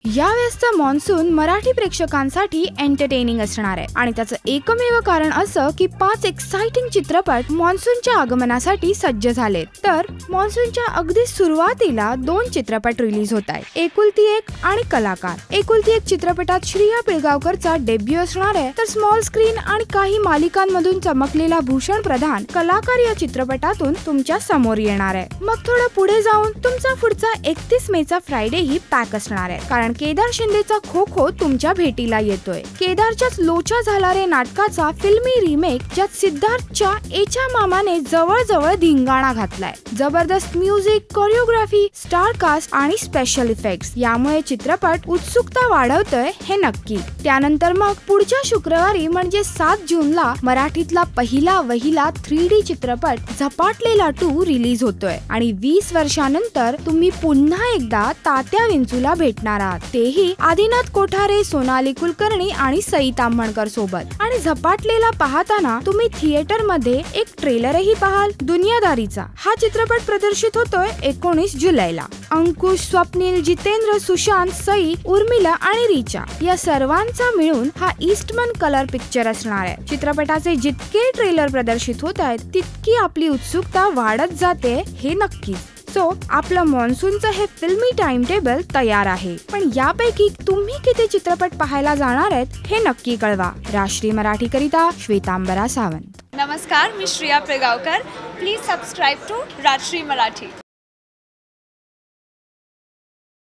यावेळेसचा monsoon Marathi प्रेक्षकांसाठी entertaining असणार आहे आणि त्याचं एकमेव कारण असं की 5 एक्साइटिंग चित्रपट मॉन्सूनच्या आगमनासाठी सज्ज झालेत। तर मॉन्सूनच्या अगदी सुरुवातीला 2 चित्रपट रिलीज होत आहेत, एकुलती एक आणि कलाकार। एकुलती एक चित्रपटात श्रिया पिळगावकरचा डेब्यू असणार आहे, तर स्मॉल स्क्रीन आणि काही मालिकांमधून चमकलेला भूषण प्रधान कलाकार या चित्रपटातून तुमच्या समोर येणार आहे। मग थोडं पुढे जाऊन तुमचा पुढचा 31 मेचा फ्रायडे ही पॅक असणार आहे, कारण केदार शिंदेचा खो खो तुमच्या भेटीला येतोय। केदारच्याच लोचा झाला रे नाटकाचा फिल्मी रिमेक, ज्यात सिद्धार्थच्या एच्या मामाने जवळ धिंगाणा घातलाय। जबरदस्त म्युझिक, कोरिओग्राफी, स्टार कास्ट आणि स्पेशल इफेक्ट्स यामुळे चित्रपट उत्सुकता वाढवतोय हे नक्की। त्यानंतर मग पुढच्या शुक्रवारी म्हणजे 7 जूनला मराठीतला पहिला वहिला 3D चित्रपट झपाटलेला 2 रिलीज होतोय आणि 20 वर्षांनंतर तुम्ही पुन्हा एकदा तात्या विंचूला भेटणार आहात, तेही आदिनाथ कोठारे, सोनाली कुलकर्णी आणि सई ताम्हणकर सोबत। आणि झपाटलेला पाहताना तुम्ही थिएटर मध्ये एक ट्रेलरही पाहाल दुनियादारीचा। हा चित्रपट प्रदर्शित होतोय 19 जुलैला। अंकुश, स्वप्नील, जितेंद्र, सुशांत, सई, उर्मिला आणि रिचा या सर्वांचा मिळून हा ईस्टमन कलर पिक्चर असणार आहे। चित्रपटाचे जितके ट्रेलर प्रदर्शित होत आहेत तितकी आपली उत्सुकता वाढत जाते हे नक्की। आपलं मॉन्सूनचं हे फिल्मी टाइम टेबल तयार आहे, पण यापैकी तुम्ही किती चित्रपट पाहायला जाणार आहेत हे नक्की कळवा। राष्ट्रीय मराठी करिता श्वेतांबरा सावंत। नमस्कार, मी Shriya Pilgaonkar. Please subscribe to Rashtriya Marathi.